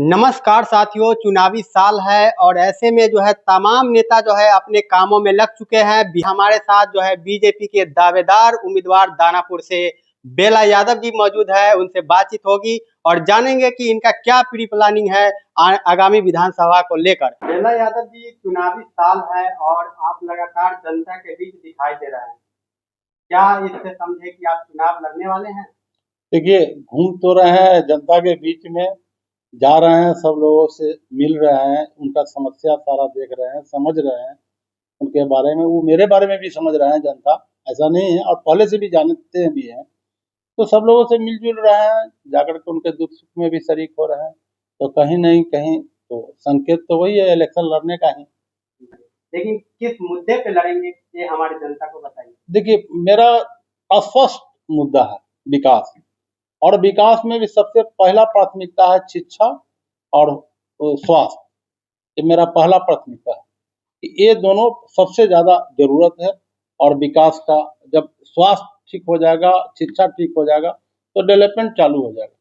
नमस्कार साथियों, चुनावी साल है और ऐसे में जो है तमाम नेता जो है अपने कामों में लग चुके हैं। हमारे साथ जो है बीजेपी के दावेदार उम्मीदवार दानापुर से बेला यादव जी मौजूद है। उनसे बातचीत होगी और जानेंगे कि इनका क्या प्री प्लानिंग है आगामी विधानसभा को लेकर। बेला यादव जी, चुनावी साल है और आप लगातार जनता के बीच दिखाई दे रहे हैं। क्या इससे समझे कि आप चुनाव लड़ने वाले हैं? देखिए, घूम तो रहे हैं जनता के बीच में, जा रहे हैं, सब लोगों से मिल रहे हैं, उनका समस्या सारा देख रहे हैं, समझ रहे हैं उनके बारे में। वो मेरे बारे में भी समझ रहे हैं जनता, ऐसा नहीं है, और पहले से भी जानते भी हैं। तो सब लोगों से मिलजुल रहे हैं, जाकर के उनके दुख सुख में भी शरीक हो रहे हैं। तो कहीं नहीं कहीं तो संकेत तो वही है, इलेक्शन लड़ने का ही। लेकिन किस मुद्दे पे लड़ेंगे ये हमारी जनता को बताइए। देखिए, मेरा स्पष्ट मुद्दा है विकास, और विकास में भी सबसे पहला प्राथमिकता है शिक्षा और स्वास्थ्य। ये मेरा पहला प्राथमिकता है कि ये दोनों सबसे ज्यादा जरूरत है। और विकास का जब स्वास्थ्य ठीक हो जाएगा, शिक्षा ठीक हो जाएगा, तो डेवलपमेंट चालू हो जाएगा।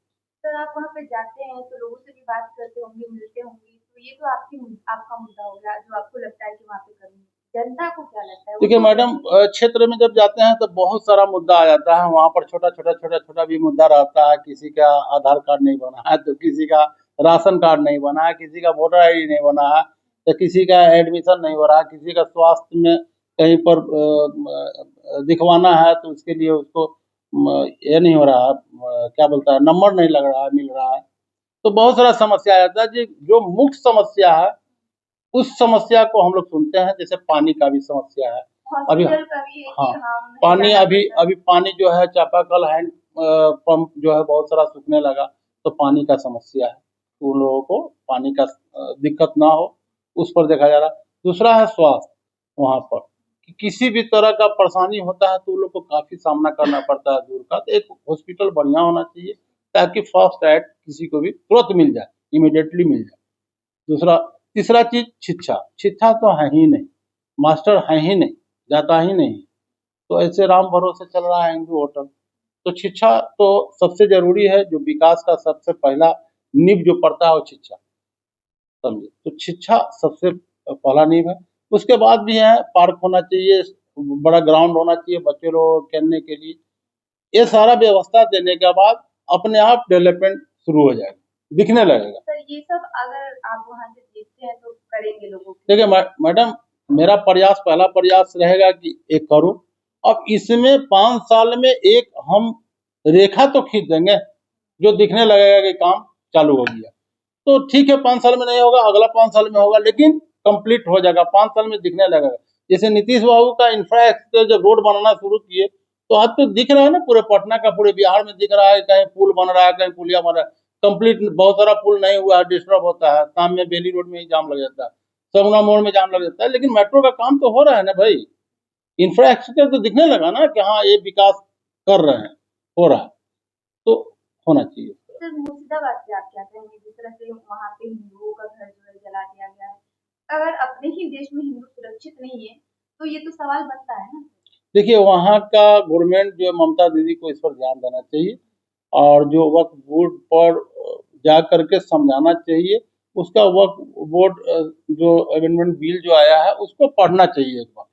सर, आप वहाँ पे जाते हैं तो लोगों से भी बात करते होंगे, मिलते होंगे, तो ये तो आपका मुद्दा हो गया जो आपको लगता है कि वहाँ पे करनी है। जनता को क्या लगता है? देखिए मैडम, क्षेत्र में जब जाते हैं तो बहुत सारा मुद्दा आ जाता है। वहाँ पर छोटा भी मुद्दा रहता है। किसी का आधार कार्ड नहीं बना है, तो किसी का राशन कार्ड नहीं बना है, किसी का वोटर आईडी नहीं बना है, तो किसी का एडमिशन नहीं हो रहा है, किसी का स्वास्थ्य में कहीं पर दिखवाना है तो उसके लिए उसको ये नहीं हो रहा है, क्या बोलता है, नंबर नहीं लग रहा है, मिल रहा है। तो बहुत सारा समस्या आ जाता है। जो मुख्य समस्या है उस समस्या को हम लोग सुनते हैं। जैसे पानी का भी समस्या है अभी। हाँ, पानी अभी पानी जो है चापाकल हैंड पंप जो है बहुत सारा सूखने लगा, तो पानी का समस्या है। तो उन लोगों को पानी का दिक्कत ना हो, उस पर देखा जा रहा है। दूसरा है स्वास्थ्य। वहाँ पर कि किसी भी तरह का परेशानी होता है तो उन लोग को काफी सामना करना पड़ता है दूर का। तो एक हॉस्पिटल बढ़िया होना चाहिए ताकि फर्स्ट एड किसी को भी तुरंत मिल जाए, इमीडिएटली मिल जाए। दूसरा तीसरा चीज शिक्षा तो है ही नहीं, मास्टर है ही नहीं, जाता ही नहीं। तो ऐसे राम भरोसे चल रहा है हिंदू होटल। तो शिक्षा तो सबसे जरूरी है। जो विकास का सबसे पहला नींव जो पड़ता है वो शिक्षा, समझे। तो शिक्षा सबसे पहला नींव है। उसके बाद भी है पार्क होना चाहिए, बड़ा ग्राउंड होना चाहिए बच्चे लोग खेलने के लिए। ये सारा व्यवस्था देने के बाद अपने आप डेवलपमेंट शुरू हो जाएगा, दिखने लगेगा। सर, ये सब अगर आप वहाँ से देखते हैं तो करेंगे लोगों को? देखिए मैडम, मेरा पहला प्रयास रहेगा कि एक करूं। अब इसमें 5 साल में एक हम रेखा तो खींच देंगे जो दिखने लगेगा कि काम चालू हो गया। तो ठीक है, 5 साल में नहीं होगा, अगला 5 साल में होगा, लेकिन कंप्लीट हो जाएगा, 5 साल में दिखने लगेगा। जैसे नीतीश बाबू का इंफ्रास्ट्रक्चर जब रोड बनाना शुरू किए तो आज तो दिख रहा है ना, पूरे पटना का, पूरे बिहार में दिख रहा है। कहीं पुल बन रहा है, कहीं पुलिया बन रहा है। कंप्लीट बहुत सारा पुल नहीं हुआ है, डिस्टर्ब होता है, शाम में बेली रोड में ही जाम लग जाता है, सगुना मोड़ में जाम लग जाता है। लेकिन मेट्रो का काम तो हो रहा है ना भाई, इंफ्रास्ट्रक्चर तो दिखने लगा ना कि हाँ ये विकास कर रहे हैं, हो रहा है, तो होना चाहिए। सर, मुर्शिदाबाद से आप क्या कहेंगे? जिस तरह से वहाँ पे हिंदुओं का घर जो है जला दिया गया है, अगर अपने ही देश में हिंदू सुरक्षित नहीं है तो ये तो सवाल बनता है ना। देखिए, वहाँ का गवर्नमेंट जो ममता दीदी को इस पर ध्यान देना चाहिए, और जो वक्फ बोर्ड पर जा करके समझाना चाहिए। उसका वक्फ बोर्ड जो अमेंडमेंट बिल जो आया है उसको पढ़ना चाहिए। एक बार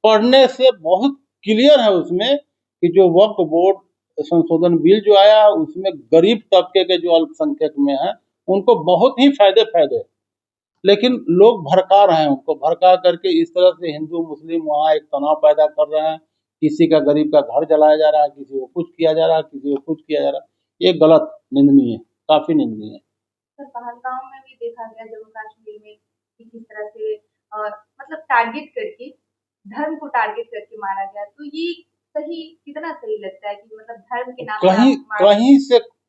पढ़ने से बहुत क्लियर है उसमें कि जो वक्फ बोर्ड संशोधन बिल जो आया है उसमें गरीब तबके के जो अल्पसंख्यक में है उनको बहुत ही फायदे। लेकिन लोग भड़का रहे हैं, उनको भड़का करके इस तरह से हिंदू मुस्लिम वहाँ एक तनाव पैदा कर रहे हैं। किसी का गरीब का घर जलाया जा रहा है, किसी को कुछ किया जा रहा है, किसी को कुछ किया जा रहा है। ये गलत, निंदनीय है, काफी निंदनीय है। सर, पहलगाम में भी देखा गया, जम्मू कश्मीर में कि किस तरह से मतलब टारगेट करके, धर्म को टारगेट करके मारा गया। तो ये सही, कितना सही लगता है कि मतलब धर्म के नाम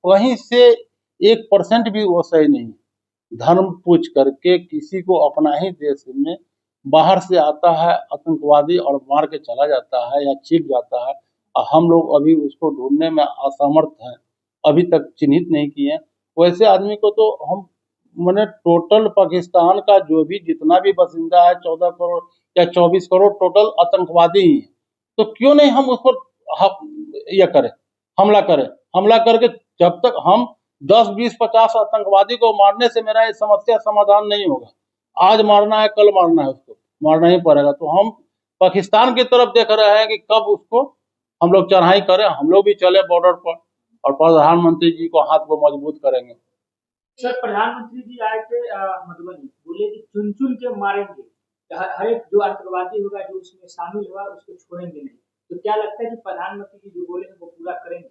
कहीं से 1% भी वो सही नहीं। धर्म पूछ करके किसी को अपना ही देश में बाहर से आता है आतंकवादी और मार के चला जाता है या छिप जाता है, और हम लोग अभी उसको ढूंढने में असमर्थ हैं, अभी तक चिन्हित नहीं किए हैं। वैसे आदमी को तो हम मैंने टोटल पाकिस्तान का जो भी जितना भी बसिंदा है 14 करोड़ या 24 करोड़ टोटल आतंकवादी ही है। तो क्यों नहीं हम उस पर ये करें, हमला करके जब तक हम 10, 20, 50 आतंकवादी को मारने से मेरा ये समस्या समाधान नहीं होगा। आज मारना है, कल मारना है, उसको मारना ही पड़ेगा। तो हम पाकिस्तान की तरफ देख रहे हैं कि कब उसको हम लोग चढ़ाई करें, हम लोग भी चले बॉर्डर पर और प्रधानमंत्री जी को हाथ को मजबूत करेंगे। सर, प्रधानमंत्री जी आए थे मधुबनी, बोले कि चुन चुन के मारेंगे, हर एक जो आतंकवादी होगा जो उसमें शामिल होगा उसको छोड़ेंगे नहीं। तो क्या लगता है कि प्रधानमंत्री जी जो बोले हैं वो पूरा करेंगे?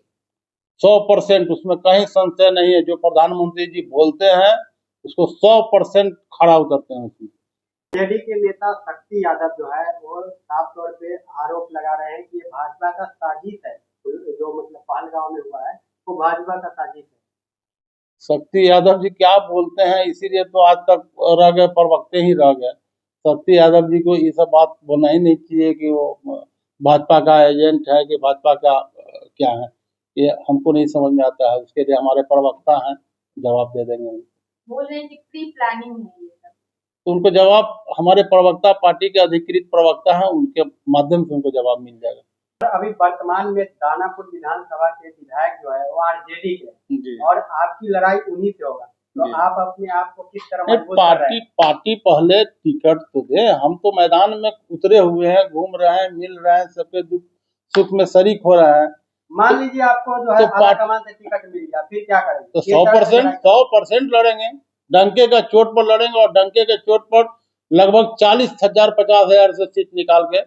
100% उसमें कहीं संशय नहीं है। जो प्रधानमंत्री जी बोलते हैं उसको 100% खड़ा उतरते हैं उसमें। जेडी के नेता शक्ति यादव जो है वो साफ तौर पे आरोप लगा रहे हैं कि ये भाजपा का साजिश है, जो मतलब पहलगांव में हुआ है वो भाजपा का साजिश है। शक्ति यादव जी क्या बोलते हैं, इसीलिए तो आज तक रह गए, प्रवक्ते ही रह गए। शक्ति यादव जी को ये सब बात बोलना ही नहीं चाहिए कि वो भाजपा का एजेंट है कि भाजपा का क्या है, ये हमको नहीं समझ में आता है। उसके लिए हमारे प्रवक्ता हैं, जवाब दे देंगे। बोल रहे हैं कि प्री प्लानिंग है ये सब। तो उनको जवाब हमारे प्रवक्ता, पार्टी के अधिकृत प्रवक्ता हैं, उनके माध्यम से उनको जवाब मिल जाएगा। अभी वर्तमान में दानापुर विधानसभा के विधायक जो है वो आरजेडी के जी। और आपकी लड़ाई उन्हीं से होगा, तो जी। आप अपने आप को किस तरह मजबूत कर रहे हैं? पार्टी पहले टिकट तो दे, हम तो मैदान में उतरे हुए हैं, घूम रहे हैं, मिल रहे हैं, सबके दुख सुख में शरीक हो रहे हैं। मान लीजिए आपको जो है तो आलाकमान से टिकट मिल गया, फिर क्या करेंगे? तो किस तरह से लड़ाई? 100% लड़ेंगे, डंके का चोट पर लड़ेंगे और डंके के चोट पर लगभग 40,000 50,000 से सीट निकाल के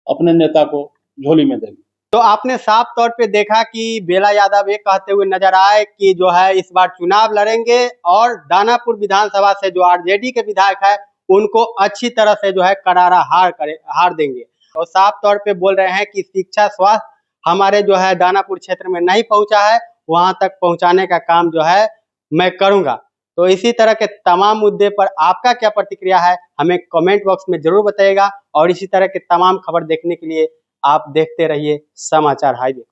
अपने नेता को झोली में देंगे। तो आपने साफ तौर पे देखा कि बेला यादव ये कहते हुए नजर आए कि जो है इस बार चुनाव लड़ेंगे और दानापुर विधानसभा से जो आरजेडी के विधायक है उनको अच्छी तरह से जो है करारा हार देंगे। और साफ तौर पे बोल रहे हैं कि शिक्षा स्वास्थ्य हमारे जो है दानापुर क्षेत्र में नहीं पहुंचा है, वहां तक पहुंचाने का काम जो है मैं करूंगा। तो इसी तरह के तमाम मुद्दे पर आपका क्या प्रतिक्रिया है हमें कमेंट बॉक्स में जरूर बताइएगा और इसी तरह के तमाम खबर देखने के लिए आप देखते रहिए समाचार हाईवे।